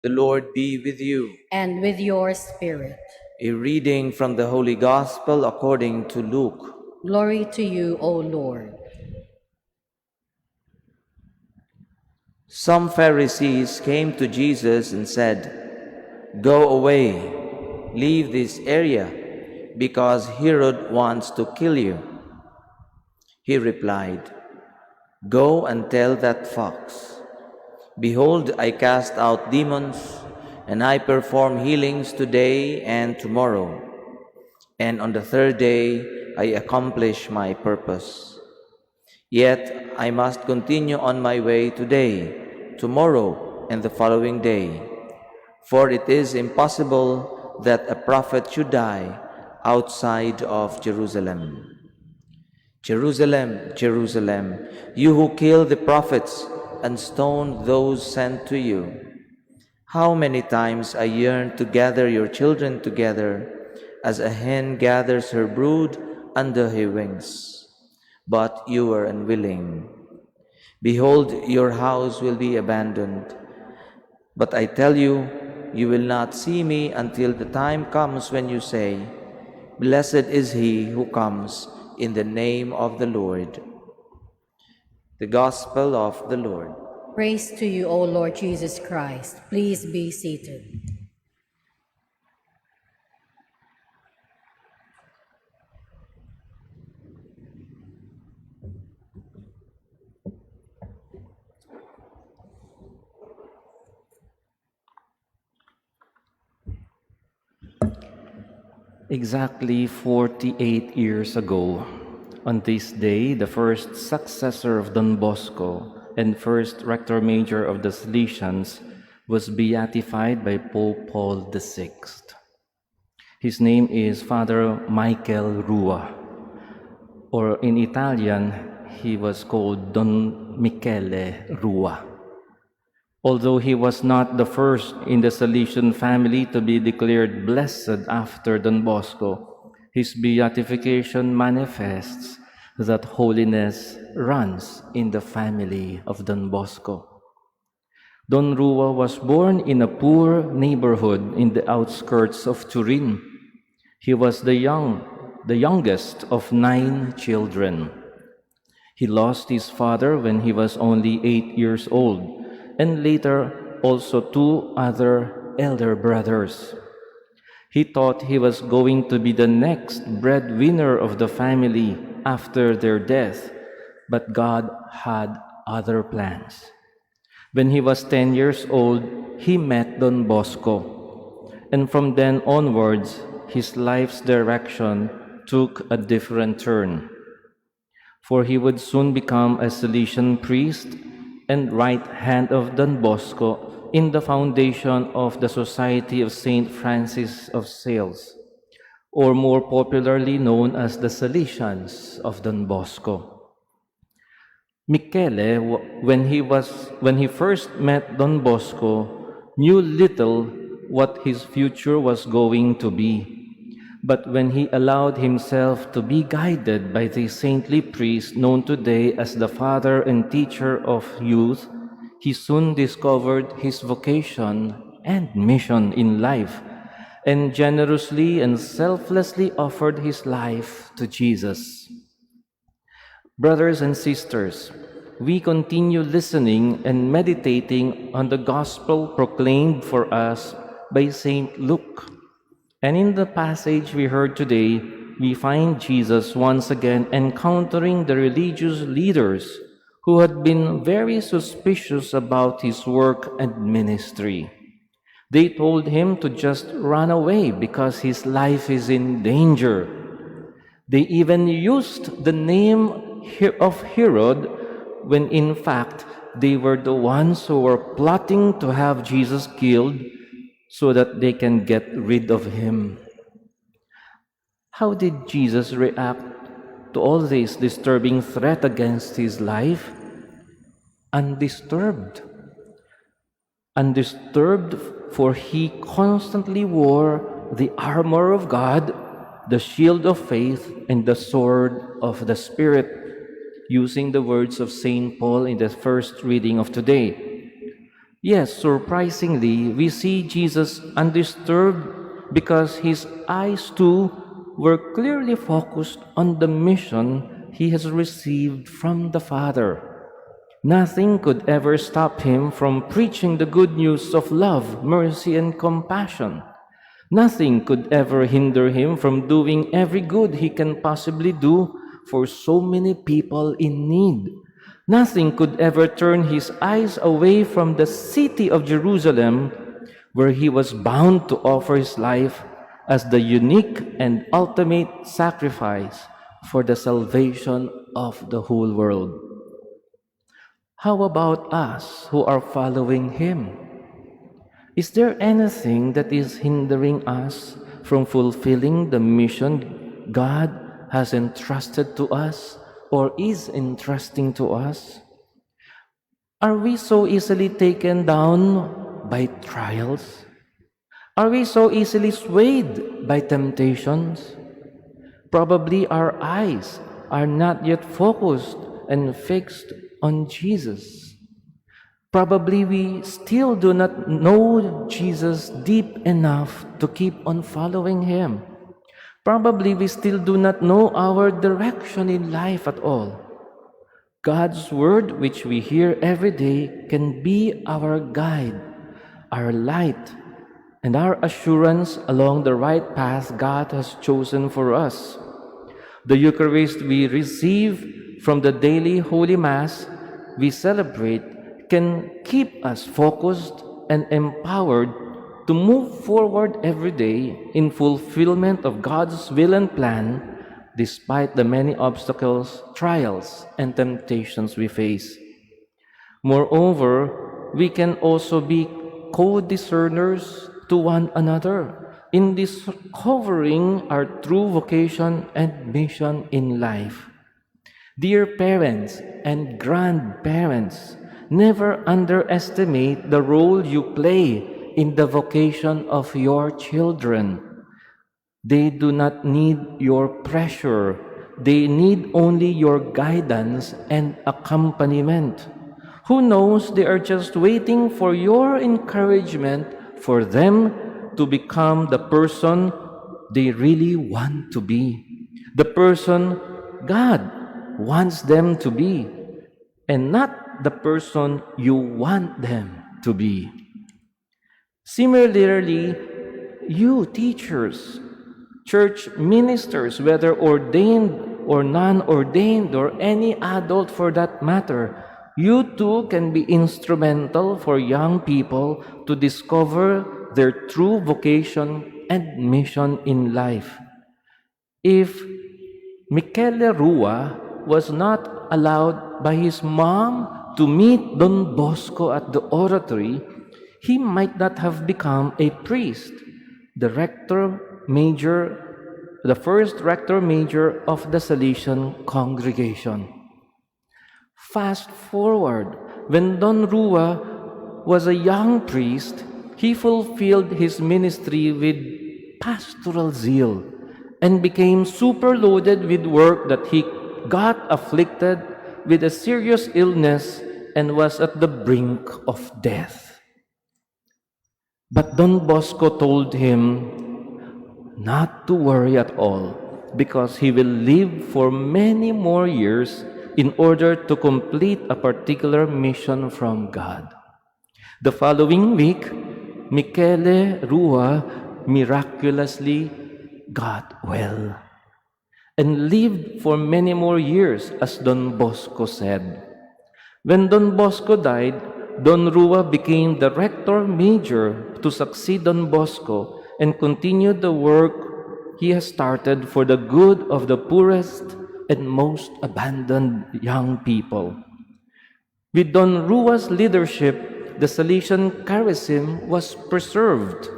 The Lord be with you. And with your spirit. A reading from the Holy Gospel according to Luke. Glory to you, O Lord. Some Pharisees came to Jesus and said, "Go away, leave this area, because Herod wants to kill you." He replied, "Go and tell that fox, 'Behold, I cast out demons, and I perform healings today and tomorrow, and on the third day I accomplish my purpose. Yet I must continue on my way today, tomorrow, and the following day, for it is impossible that a prophet should die outside of Jerusalem. Jerusalem, Jerusalem, you who kill the prophets and stone those sent to you. How many times I yearned to gather your children together, as a hen gathers her brood under her wings, but you were unwilling. Behold, your house will be abandoned. But I tell you, you will not see me until the time comes when you say, 'Blessed is he who comes in the name of the Lord.'" The Gospel of the Lord. Praise to you, O Lord Jesus Christ. Please be seated. Exactly 48 years ago, on this day, the first successor of Don Bosco and first rector major of the Salesians was beatified by Pope Paul VI. His name is Father Michael Rua, or in Italian, he was called Don Michele Rua. Although he was not the first in the Salesian family to be declared blessed after Don Bosco, his beatification manifests that holiness runs in the family of Don Bosco. Don Rua was born in a poor neighborhood in the outskirts of Turin. He was the youngest of 9 children. He lost his father when he was only 8 years old, and later also 2 other elder brothers. He thought he was going to be the next breadwinner of the family after their death, but God had other plans. When he was 10 years old, he met Don Bosco, and from then onwards, his life's direction took a different turn. For he would soon become a Salesian priest and right hand of Don Bosco in the foundation of the Society of Saint Francis of Sales, or more popularly known as the Salesians of Don Bosco. Michele, when he first met Don Bosco, knew little what his future was going to be. But when he allowed himself to be guided by the saintly priest known today as the father and teacher of youth, he soon discovered his vocation and mission in life, and generously and selflessly offered his life to Jesus. Brothers and sisters, we continue listening and meditating on the gospel proclaimed for us by Saint Luke. And in the passage we heard today, we find Jesus once again encountering the religious leaders who had been very suspicious about his work and ministry. They told him to just run away because his life is in danger. They even used the name of Herod when in fact they were the ones who were plotting to have Jesus killed so that they can get rid of him. How did Jesus react to all this disturbing threat against his life? Undisturbed. Undisturbed, for he constantly wore the armor of God, the shield of faith, and the sword of the Spirit, using the words of St. Paul in the first reading of today. Yes, surprisingly, we see Jesus undisturbed because his eyes too were clearly focused on the mission he has received from the Father. Nothing could ever stop him from preaching the good news of love, mercy, and compassion. Nothing could ever hinder him from doing every good he can possibly do for so many people in need. Nothing could ever turn his eyes away from the city of Jerusalem, where he was bound to offer his life as the unique and ultimate sacrifice for the salvation of the whole world. How about us who are following him? Is there anything that is hindering us from fulfilling the mission God has entrusted to us or is entrusting to us? Are we so easily taken down by trials? Are we so easily swayed by temptations? Probably our eyes are not yet focused and fixed on Jesus. Probably we still do not know Jesus deep enough to keep on following him. Probably we still do not know our direction in life at all. God's word, which we hear every day, can be our guide, our light, and our assurance along the right path God has chosen for us. The Eucharist we receive from the daily Holy Mass we celebrate can keep us focused and empowered to move forward every day in fulfillment of God's will and plan, despite the many obstacles, trials, and temptations we face. Moreover, we can also be co-discerners to one another in discovering our true vocation and mission in life. Dear parents and grandparents, never underestimate the role you play in the vocation of your children. They do not need your pressure. They need only your guidance and accompaniment. Who knows, they are just waiting for your encouragement for them to become the person they really want to be, the person God wants them to be, and not the person you want them to be. Similarly, you teachers, church ministers, whether ordained or non-ordained, or any adult for that matter, you too can be instrumental for young people to discover their true vocation and mission in life. If Michele Rua was not allowed by his mom to meet Don Bosco at the oratory, he might not have become a priest, the first rector major of the Salesian congregation. Fast forward, when Don Rua was a young priest, he fulfilled his ministry with pastoral zeal and became superloaded with work that he got afflicted with a serious illness and was at the brink of death. But Don Bosco told him not to worry at all, because he will live for many more years in order to complete a particular mission from God. The following week, Michele Rua miraculously got well and lived for many more years, as Don Bosco said. When Don Bosco died, Don Rua became the rector major to succeed Don Bosco and continued the work he has started for the good of the poorest and most abandoned young people. With Don Rua's leadership, the Salesian charism was preserved,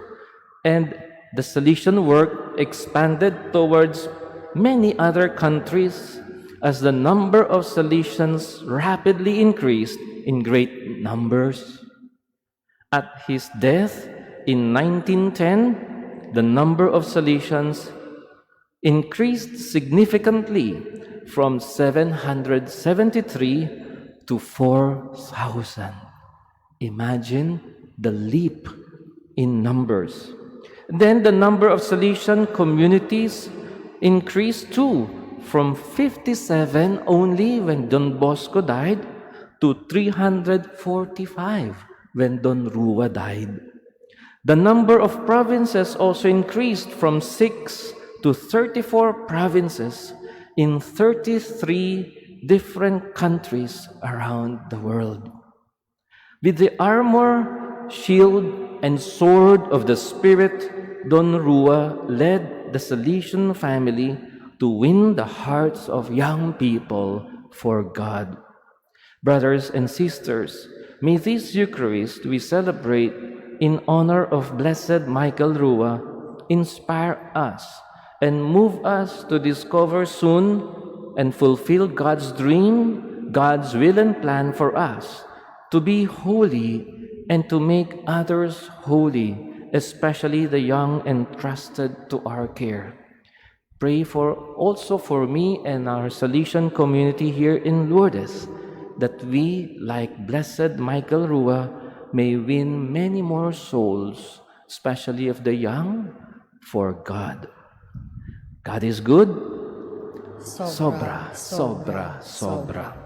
and the Salesian work expanded towards many other countries as the number of Salesians rapidly increased in great numbers. At his death in 1910, the number of Salesians increased significantly from 773 to 4,000. Imagine the leap in numbers. Then the number of Salesian communities increased too, from 57 only when Don Bosco died to 345 when Don Rua died. The number of provinces also increased from 6 to 34 provinces in 33 different countries around the world. With the armor, shield, and sword of the Spirit, Don Rua led the Salesian family to win the hearts of young people for God. Brothers and sisters, may this Eucharist we celebrate in honor of Blessed Michael Rua inspire us and move us to discover soon and fulfill God's dream, God's will and plan for us, to be holy and to make others holy, especially the young entrusted to our care. Pray also for me and our Salesian community here in Lourdes, that we, like Blessed Michael Rua, may win many more souls, especially of the young, for God. God is good. Sobra, sobra, sobra.